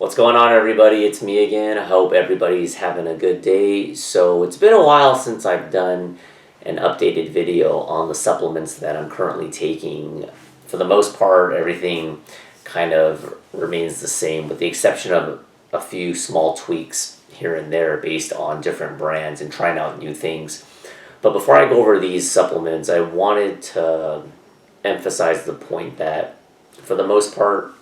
What's going on, everybody? It's me again. I hope everybody's having a good day. So it's been a while since I've done an updated video on the supplements that I'm currently taking. For the most part, everything kind of remains the same with the exception of a few small tweaks here and there based on different brands and trying out new things. But before I go over these supplements, I wanted to emphasize the point that for the most part,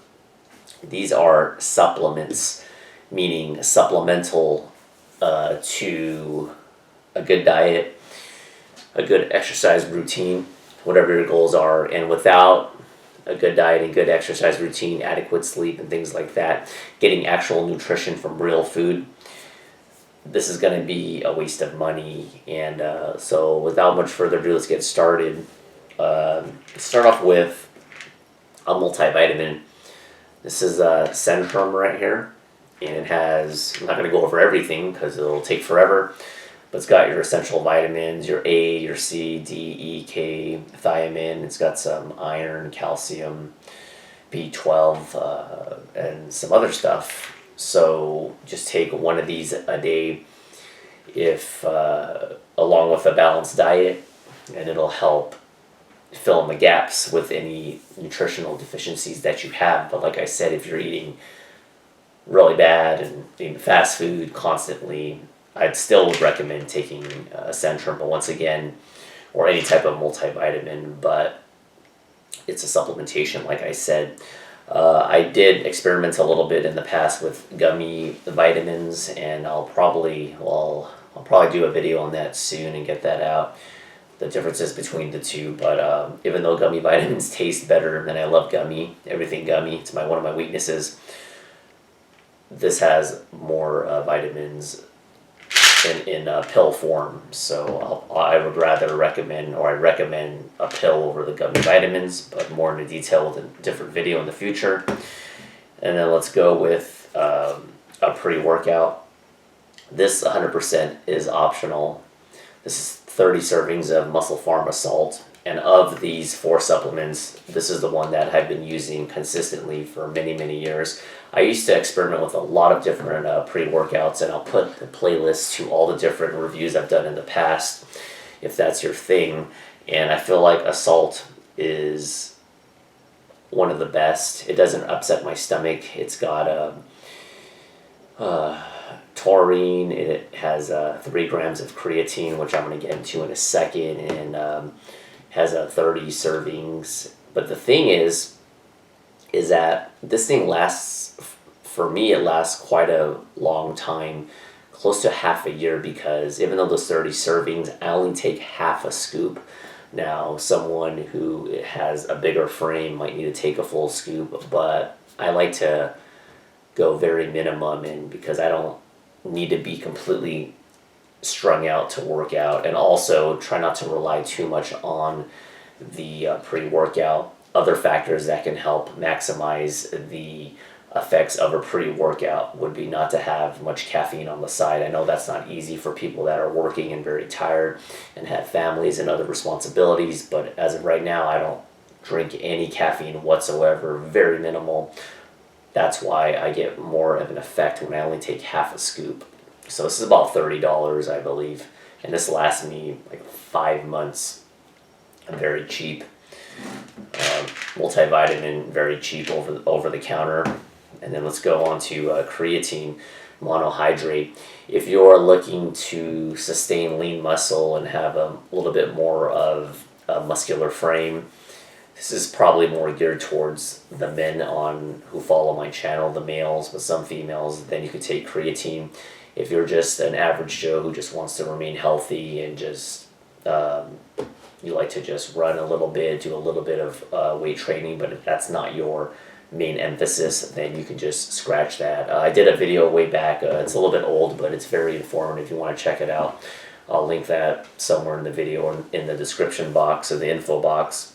these are supplements, meaning supplemental to a good diet, a good exercise routine, whatever your goals are. And without a good diet and good exercise routine, adequate sleep, and things like that, getting actual nutrition from real food, this is going to be a waste of money. And so without much further ado, let's get started. Start off with a multivitamin. This is a Centrum right here, and it has, I'm not going to go over everything because it'll take forever, but it's got your essential vitamins, your A, your C, D, E, K, thiamine. It's got some iron, calcium, B12, and some other stuff. So just take one of these a day if along with a balanced diet, and it'll help fill in the gaps with any nutritional deficiencies that you have. But like I said, if you're eating really bad and eating fast food constantly, I'd still recommend taking a Centrum, but once again, or any type of multivitamin, but it's a supplementation, like I said. I did experiment a little bit in the past with gummy vitamins, and I'll probably do a video on that soon and get that out, the differences between the two. But even though gummy vitamins taste better, and I love everything gummy, it's one of my weaknesses, this has more vitamins in pill form. So I would rather recommend, or I recommend a pill over the gummy vitamins, but more into detail with a different video in the future. And then let's go with a pre-workout. This 100% is optional. This is 30 servings of Muscle Pharma salt, and of these 4 supplements, this is the one that I've been using consistently for many years. I used to experiment with a lot of different pre-workouts, and I'll put the playlist to all the different reviews I've done in the past if that's your thing. And I feel like a salt is one of the best. It doesn't upset my stomach. It's got taurine. It has 3 grams of creatine, which I'm going to get into in a second, and has 30 servings. But the thing is that this thing lasts, for me, it lasts quite a long time, close to half a year, because even though those 30 servings, I only take half a scoop. Now, someone who has a bigger frame might need to take a full scoop, but I like to go very minimum in because I don't need to be completely strung out to work out, and also try not to rely too much on the pre-workout. Other factors that can help maximize the effects of a pre-workout would be not to have much caffeine on the side. I know that's not easy for people that are working and very tired and have families and other responsibilities, but as of right now, I don't drink any caffeine whatsoever, very minimal. That's why I get more of an effect when I only take half a scoop. So this is about $30, I believe, and this lasts me like 5 months. Very cheap. Multivitamin, very cheap, over the counter. And then let's go on to creatine monohydrate. If you're looking to sustain lean muscle and have a little bit more of a muscular frame, this is probably more geared towards the men who follow my channel, the males, but some females. Then you could take creatine. If you're just an average Joe who just wants to remain healthy and just you like to just run a little bit, do a little bit of weight training, but if that's not your main emphasis, then you can just scratch that. I did a video way back. It's a little bit old, but it's very informative if you want to check it out. I'll link that somewhere in the video or in the description box or the info box.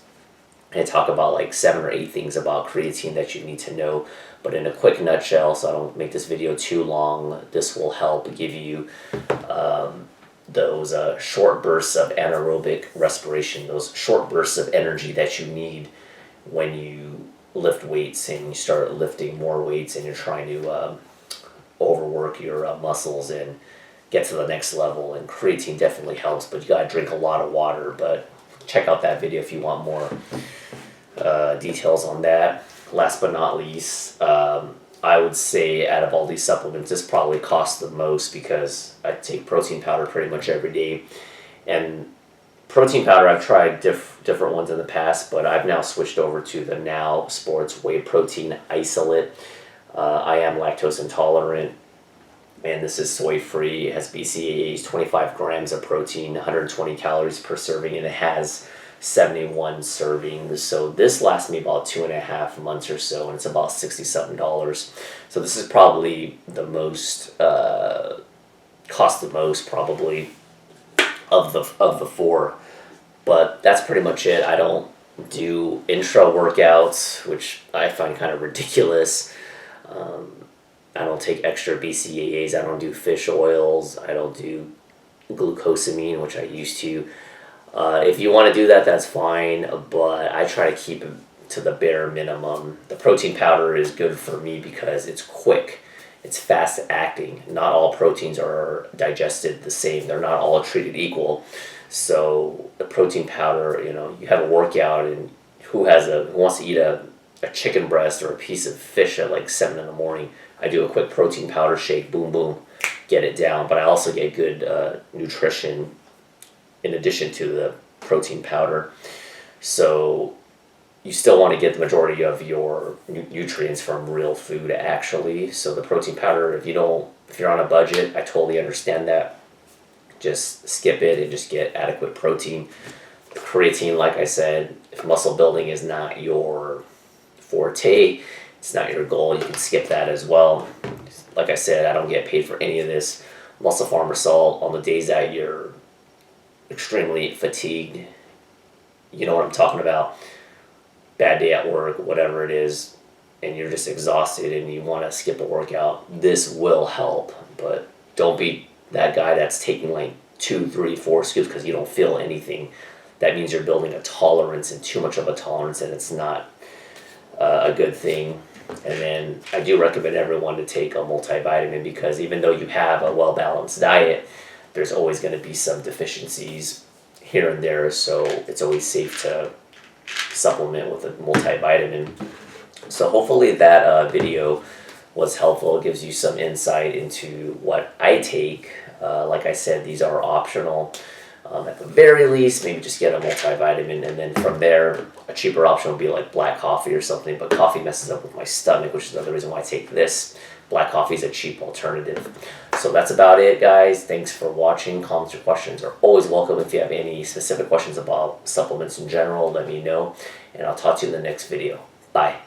I talk about like 7 or 8 things about creatine that you need to know, but in a quick nutshell, so I don't make this video too long, this will help give you those short bursts of anaerobic respiration, those short bursts of energy that you need when you lift weights and you start lifting more weights and you're trying to overwork your muscles and get to the next level. And creatine definitely helps, but you gotta drink a lot of water. But check out that video if you want more details on that. Last but not least, I would say out of all these supplements, this probably costs the most because I take protein powder pretty much every day. And protein powder, I've tried different ones in the past, but I've now switched over to the Now Sports Whey Protein Isolate. I am lactose intolerant, and this is soy-free. It has BCAAs, 25 grams of protein, 120 calories per serving, and it has 71 servings. So this lasts me about 2.5 months or so, and it's about $67. So this is probably the most, cost the most probably of the four. But that's pretty much it. I don't do intra workouts, which I find kind of ridiculous. I don't take extra BCAAs. I don't do fish oils. I don't do glucosamine, which I used to. If you want to do that, that's fine, but I try to keep it to the bare minimum. The protein powder is good for me because it's quick. It's fast acting. Not all proteins are digested the same. They're not all treated equal. So the protein powder, you have a workout, and who wants to eat a chicken breast or a piece of fish at like 7 in the morning? I do a quick protein powder shake, boom, boom, get it down. But I also get good nutrition in addition to the protein powder. So you still want to get the majority of your nutrients from real food, actually. So the protein powder, if you're on a budget, I totally understand that. Just skip it and just get adequate protein. Creatine, like I said, if muscle building is not your forte, it's not your goal, you can skip that as well. Like I said, I don't get paid for any of this. Muscle Farmer Salt, on the days that you're extremely fatigued, you know what I'm talking about, bad day at work, whatever it is, and you're just exhausted and you want to skip a workout, this will help. But don't be that guy that's taking like 2, 3, 4 scoops because you don't feel anything. That means you're building a tolerance, and too much of a tolerance, and it's not a good thing. And then I do recommend everyone to take a multivitamin, because even though you have a well-balanced diet, there's always going to be some deficiencies here and there, so it's always safe to supplement with a multivitamin. So hopefully that video was helpful. It gives you some insight into what I take. Like I said, these are optional. At the very least, maybe just get a multivitamin, and then from there, a cheaper option would be like black coffee or something, but coffee messes up with my stomach, which is another reason why I take this. Black coffee is a cheap alternative. So that's about it, guys. Thanks for watching. Comments or questions are always welcome. If you have any specific questions about supplements in general, let me know, and I'll talk to you in the next video. Bye.